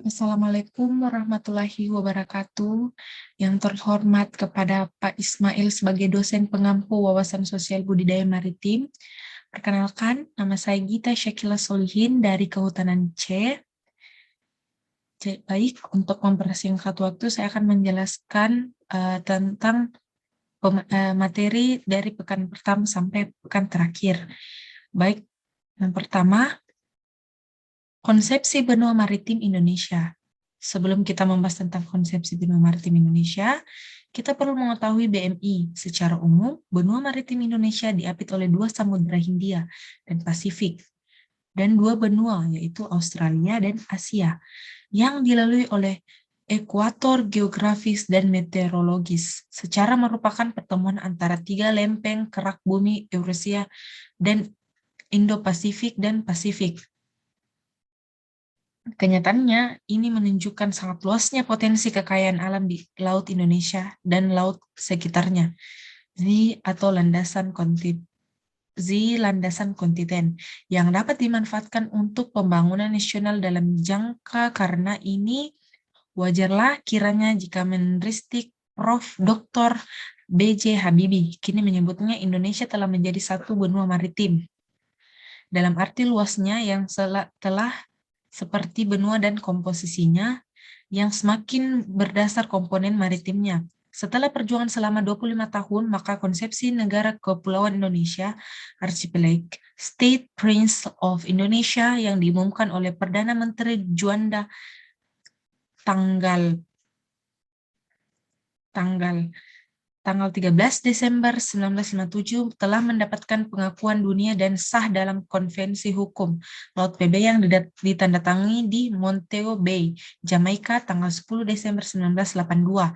Assalamualaikum warahmatullahi wabarakatuh. Yang terhormat kepada Pak Ismail sebagai dosen pengampu wawasan sosial budidaya maritim. Perkenalkan, nama saya Gita Syakila Solihin dari Kehutanan C. Baik, untuk mempersingkat waktu, saya akan menjelaskan tentang materi dari pekan pertama sampai pekan terakhir. Baik, yang pertama, konsepsi benua maritim Indonesia. Sebelum kita membahas tentang konsepsi benua maritim Indonesia, kita perlu mengetahui BMI. Secara umum, benua maritim Indonesia diapit oleh dua samudera Hindia dan Pasifik, dan dua benua, yaitu Australia dan Asia, yang dilalui oleh ekuator geografis dan meteorologis, secara merupakan pertemuan antara tiga lempeng kerak bumi Eurasia dan Indo-Pasifik dan Pasifik. Kenyataannya, ini menunjukkan sangat luasnya potensi kekayaan alam di Laut Indonesia dan laut sekitarnya, landasan kontinen, yang dapat dimanfaatkan untuk pembangunan nasional dalam jangka. Karena ini, wajarlah kiranya jika Menristek Prof. Dr. B.J. Habibie kini menyebutnya Indonesia telah menjadi satu benua maritim, dalam arti luasnya yang telah seperti benua dan komposisinya yang semakin berdasar komponen maritimnya. Setelah perjuangan selama 25 tahun, maka konsepsi negara kepulauan Indonesia, Archipelago State Prince of Indonesia yang diumumkan oleh Perdana Menteri Juanda tanggal 13 Desember 1957 telah mendapatkan pengakuan dunia dan sah dalam Konvensi Hukum Laut PB yang ditandatangani di Montego Bay, Jamaika tanggal 10 Desember 1982.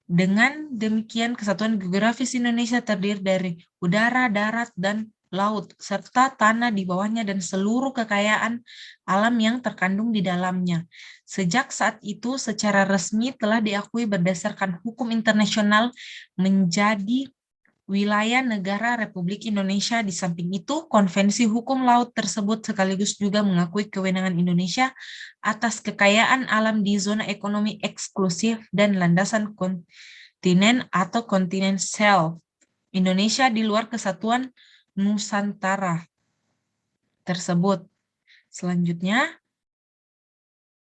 Dengan demikian, kesatuan geografis Indonesia terdiri dari udara, darat, dan laut, serta tanah di bawahnya dan seluruh kekayaan alam yang terkandung di dalamnya. Sejak saat itu, secara resmi telah diakui berdasarkan hukum internasional menjadi wilayah negara Republik Indonesia. Di samping itu, Konvensi Hukum Laut tersebut sekaligus juga mengakui kewenangan Indonesia atas kekayaan alam di zona ekonomi eksklusif dan landasan kontinen atau kontinen shelf Indonesia di luar kesatuan Nusantara tersebut. Selanjutnya,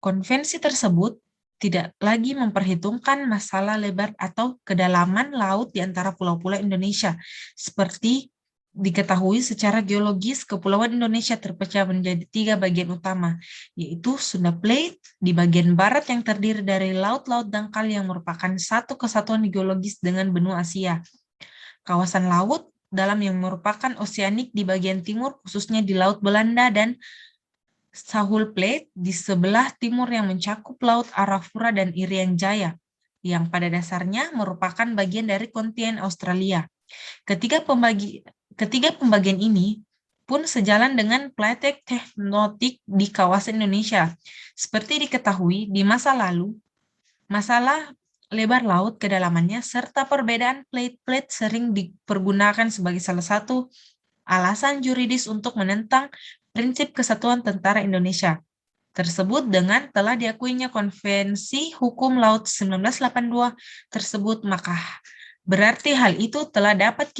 konvensi tersebut tidak lagi memperhitungkan masalah lebar atau kedalaman laut di antara pulau-pulau Indonesia. Seperti diketahui secara geologis, kepulauan Indonesia terpecah menjadi 3 bagian utama, yaitu Sunda Plate di bagian barat yang terdiri dari laut-laut dangkal yang merupakan satu kesatuan geologis dengan benua Asia. Kawasan laut dalam yang merupakan oseanik di bagian timur, khususnya di Laut Belanda, dan Sahul Plate di sebelah timur yang mencakup Laut Arafura dan Irian Jaya, yang pada dasarnya merupakan bagian dari kontinen Australia. Ketiga pembagian ini pun sejalan dengan praktek tektonik di kawasan Indonesia. Seperti diketahui, di masa lalu, masalah lebar laut, kedalamannya, serta perbedaan plate-plate sering dipergunakan sebagai salah satu alasan juridis untuk menentang prinsip kesatuan tentara Indonesia tersebut dengan telah diakuinya Konvensi Hukum Laut 1982 tersebut, maka berarti hal itu telah dapat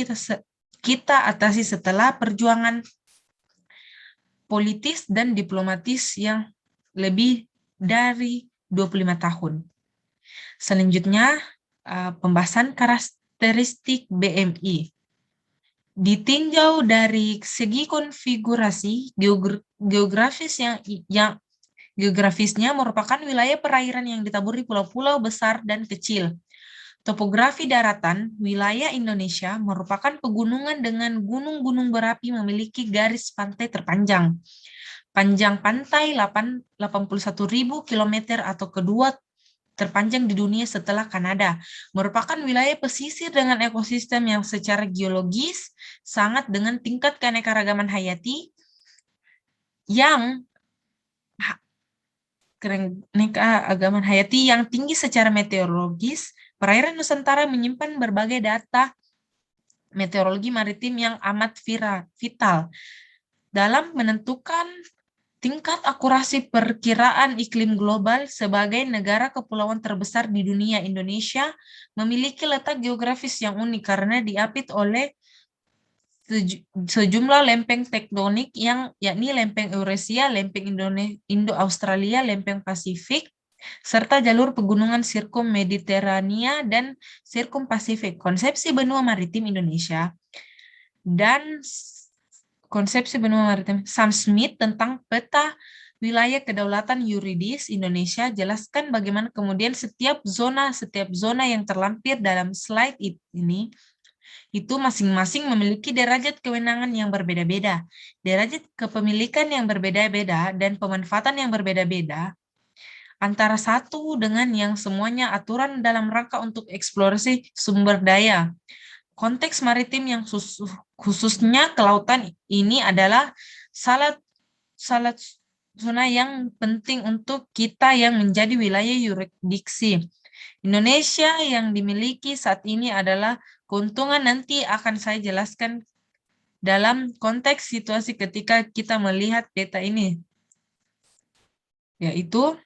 kita atasi setelah perjuangan politis dan diplomatis yang lebih dari 25 tahun. Selanjutnya, pembahasan karakteristik BMI. Ditinjau dari segi konfigurasi geografisnya merupakan wilayah perairan yang ditaburi pulau-pulau besar dan kecil. Topografi daratan, wilayah Indonesia merupakan pegunungan dengan gunung-gunung berapi memiliki garis pantai terpanjang. Panjang pantai 81.000 km atau kedua terpanjang di dunia setelah Kanada, merupakan wilayah pesisir dengan ekosistem yang secara geologis sangat dengan tingkat keanekaragaman hayati yang tinggi secara meteorologis. Perairan Nusantara menyimpan berbagai data meteorologi maritim yang amat vital dalam menentukan Tingkat akurasi perkiraan iklim global sebagai negara kepulauan terbesar di dunia, Indonesia memiliki letak geografis yang unik karena diapit oleh sejumlah lempeng tektonik yang yakni lempeng Eurasia, lempeng Indo-Australia, lempeng Pasifik, serta jalur pegunungan sirkum Mediterania dan sirkum Pasifik. Konsepsi benua maritim Indonesia dan konsepsi benua maritim Sam Smith tentang peta wilayah kedaulatan yuridis Indonesia, jelaskan bagaimana kemudian setiap zona yang terlampir dalam slide ini itu masing-masing memiliki derajat kewenangan yang berbeda-beda, derajat kepemilikan yang berbeda-beda, dan pemanfaatan yang berbeda-beda antara satu dengan yang semuanya aturan dalam rangka untuk eksplorasi sumber daya. Konteks maritim yang khususnya kelautan ini adalah salah zona yang penting untuk kita yang menjadi wilayah yurisdiksi. Indonesia yang dimiliki saat ini adalah keuntungan nanti akan saya jelaskan dalam konteks situasi ketika kita melihat peta ini, yaitu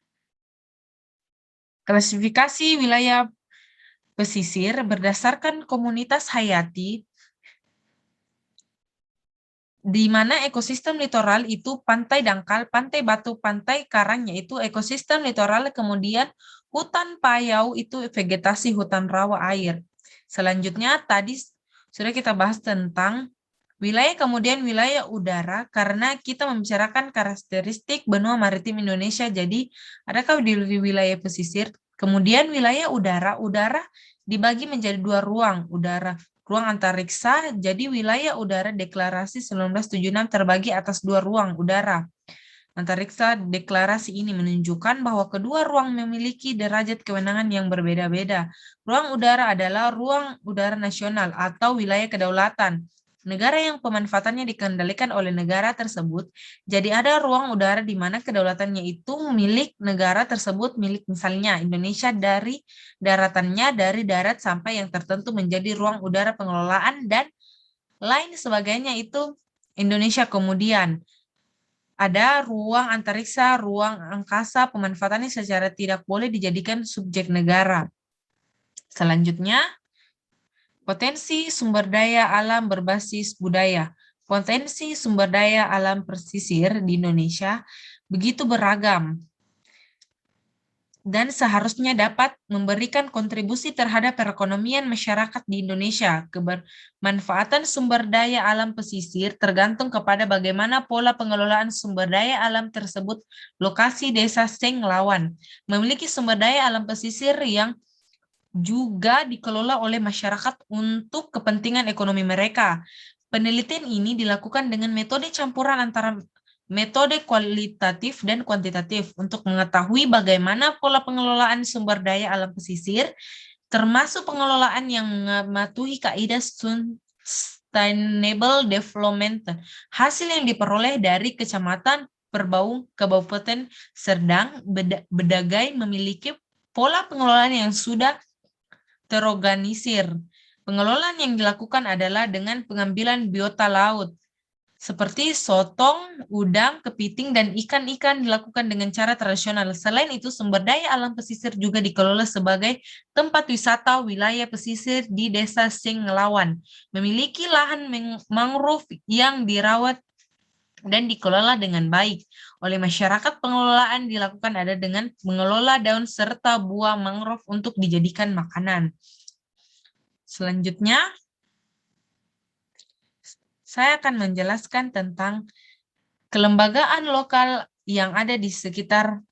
klasifikasi wilayah pesisir berdasarkan komunitas hayati, di mana ekosistem litoral itu pantai dangkal, pantai batu, pantai karang, yaitu ekosistem litoral, kemudian hutan payau itu vegetasi hutan rawa air. Selanjutnya tadi sudah kita bahas tentang wilayah, kemudian wilayah udara, karena kita membicarakan karakteristik benua maritim Indonesia, jadi adakah di wilayah pesisir, kemudian wilayah udara dibagi menjadi dua ruang, ruang antariksa, jadi wilayah udara deklarasi 1976 terbagi atas dua ruang udara. Antariksa deklarasi ini menunjukkan bahwa kedua ruang memiliki derajat kewenangan yang berbeda-beda. Ruang udara adalah ruang udara nasional atau wilayah kedaulatan negara yang pemanfaatannya dikendalikan oleh negara tersebut. Jadi ada ruang udara di mana kedaulatannya itu milik negara tersebut, milik misalnya Indonesia dari daratannya, dari darat sampai yang tertentu menjadi ruang udara pengelolaan dan lain sebagainya itu Indonesia. Kemudian ada ruang antariksa, ruang angkasa, pemanfaatannya secara tidak boleh dijadikan subjek negara. Selanjutnya, potensi sumber daya alam berbasis budaya. Potensi sumber daya alam pesisir di Indonesia begitu beragam dan seharusnya dapat memberikan kontribusi terhadap perekonomian masyarakat di Indonesia. Kebermanfaatan sumber daya alam pesisir tergantung kepada bagaimana pola pengelolaan sumber daya alam tersebut. Lokasi desa Senglawan memiliki sumber daya alam pesisir yang juga dikelola oleh masyarakat untuk kepentingan ekonomi mereka. Penelitian ini dilakukan dengan metode campuran antara metode kualitatif dan kuantitatif untuk mengetahui bagaimana pola pengelolaan sumber daya alam pesisir, termasuk pengelolaan yang mematuhi kaidah sustainable development. Hasil yang diperoleh dari Kecamatan Perbaung, Kabupaten Serdang, Bedagai memiliki pola pengelolaan yang sudah terorganisir. Pengelolaan yang dilakukan adalah dengan pengambilan biota laut, seperti sotong, udang, kepiting, dan ikan-ikan dilakukan dengan cara tradisional. Selain itu, sumber daya alam pesisir juga dikelola sebagai tempat wisata wilayah pesisir di Desa Senglawan. Memiliki lahan mangrove yang dirawat dan dikelola dengan baik oleh masyarakat. Pengelolaan dilakukan ada dengan mengelola daun serta buah mangrove untuk dijadikan makanan. Selanjutnya, saya akan menjelaskan tentang kelembagaan lokal yang ada di sekitar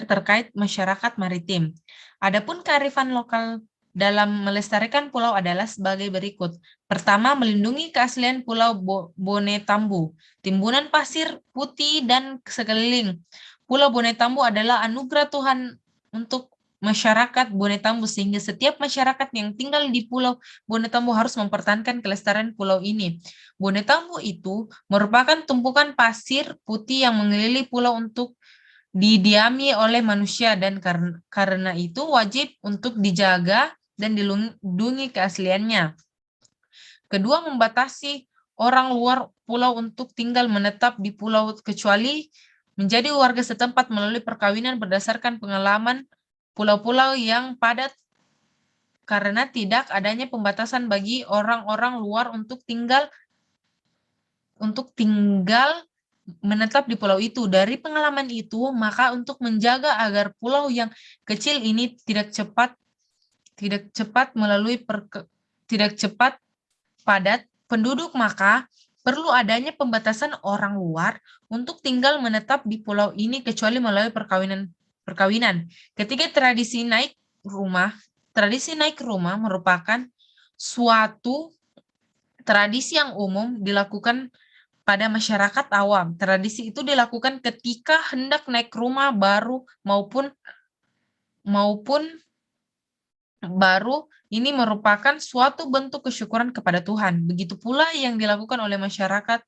terkait masyarakat maritim. Adapun kearifan lokal dalam melestarikan pulau adalah sebagai berikut. Pertama, melindungi keaslian Pulau Bonetambu, timbunan pasir putih dan sekeliling. Pulau Bonetambu adalah anugerah Tuhan untuk masyarakat Bonetambu, sehingga setiap masyarakat yang tinggal di Pulau Bonetambu harus mempertahankan kelestarian pulau ini. Bonetambu itu merupakan tumpukan pasir putih yang mengelilingi pulau untuk didiami oleh manusia, dan karena itu wajib untuk dijaga dan dilindungi keasliannya. Kedua, membatasi orang luar pulau untuk tinggal menetap di pulau kecuali menjadi warga setempat melalui perkawinan berdasarkan pengalaman pulau-pulau yang padat karena tidak adanya pembatasan bagi orang-orang luar untuk tinggal menetap di pulau itu. Dari pengalaman itu, maka untuk menjaga agar pulau yang kecil ini tidak cepat tidak cepat padat penduduk, maka perlu adanya pembatasan orang luar untuk tinggal menetap di pulau ini kecuali melalui perkawinan. Ketika tradisi naik rumah merupakan suatu tradisi yang umum dilakukan pada masyarakat awam. Tradisi itu dilakukan ketika hendak naik rumah baru maupun baru ini merupakan suatu bentuk kesyukuran kepada Tuhan. Begitu pula yang dilakukan oleh masyarakat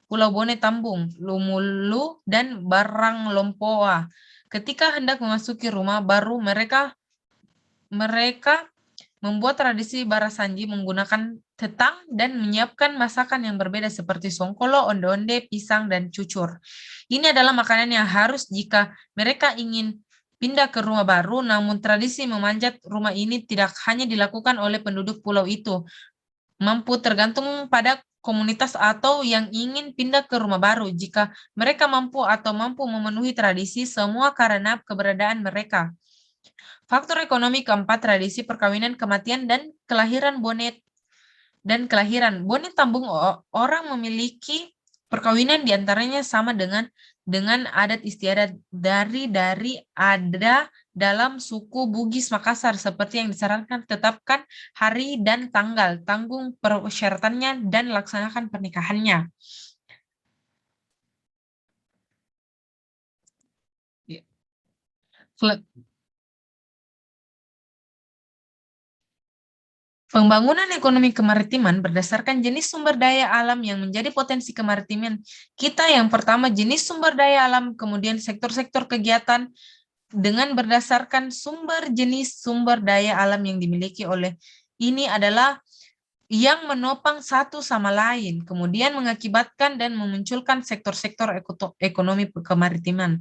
Pulau Bone Tambung, Lumulu, dan Barang Lompoa. Ketika hendak memasuki rumah baru, mereka membuat tradisi barasanji menggunakan tetang dan menyiapkan masakan yang berbeda seperti songkolo, onde-onde, pisang, dan cucur. Ini adalah makanan yang harus jika mereka ingin pindah ke rumah baru, namun tradisi memanjat rumah ini tidak hanya dilakukan oleh penduduk pulau itu, mampu tergantung pada komunitas atau yang ingin pindah ke rumah baru. Jika mereka mampu memenuhi tradisi, semua karena keberadaan mereka. Faktor ekonomi keempat, tradisi perkawinan, kematian, dan kelahiran Bone Tambung. Orang memiliki perkawinan diantaranya sama dengan adat istiadat dari ada dalam suku Bugis Makassar seperti yang disarankan, tetapkan hari dan tanggal, tanggung persyaratannya, dan laksanakan pernikahannya. Pembangunan ekonomi kemaritiman berdasarkan jenis sumber daya alam yang menjadi potensi kemaritiman kita. Yang pertama, jenis sumber daya alam, kemudian sektor-sektor kegiatan dengan berdasarkan jenis sumber daya alam yang dimiliki oleh ini adalah yang menopang satu sama lain, kemudian mengakibatkan dan memunculkan sektor-sektor ekonomi kemaritiman.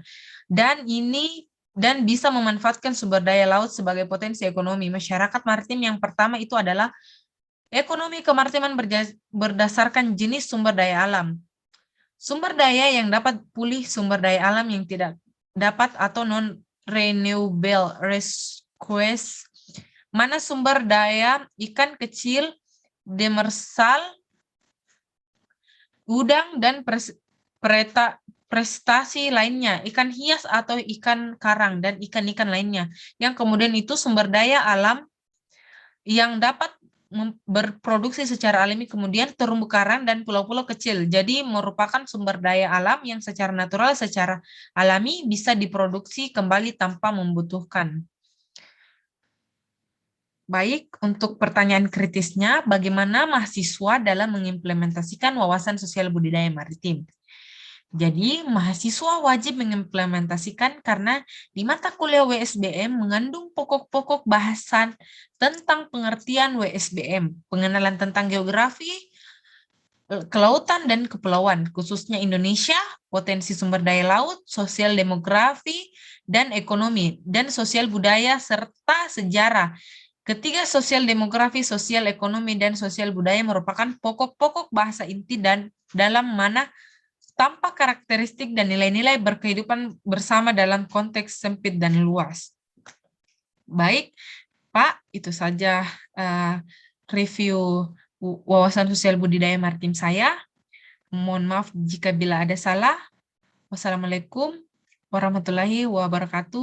Dan bisa memanfaatkan sumber daya laut sebagai potensi ekonomi. Masyarakat maritim yang pertama itu adalah ekonomi kemaritiman berdasarkan jenis sumber daya alam. Sumber daya yang dapat pulih, sumber daya alam yang tidak dapat atau non-renewable resources. Mana sumber daya ikan kecil, demersal, udang, dan prestasi lainnya, ikan hias atau ikan karang, dan ikan-ikan lainnya. Yang kemudian itu sumber daya alam yang dapat berproduksi secara alami, kemudian terumbu karang dan pulau-pulau kecil. Jadi merupakan sumber daya alam yang secara natural, secara alami bisa diproduksi kembali tanpa membutuhkan. Baik, untuk pertanyaan kritisnya, bagaimana mahasiswa dalam mengimplementasikan wawasan sosial budidaya maritim? Jadi, mahasiswa wajib mengimplementasikan karena di mata kuliah WSBM mengandung pokok-pokok bahasan tentang pengertian WSBM, pengenalan tentang geografi, kelautan dan kepulauan, khususnya Indonesia, potensi sumber daya laut, sosial demografi, dan ekonomi, dan sosial budaya, serta sejarah. Ketiga, sosial demografi, sosial ekonomi, dan sosial budaya merupakan pokok-pokok bahasa inti dan dalam mana tampak karakteristik dan nilai-nilai berkehidupan bersama dalam konteks sempit dan luas. Baik, Pak, itu saja review wawasan sosial budidaya maritim saya. Mohon maaf jika bila ada salah. Wassalamualaikum warahmatullahi wabarakatuh.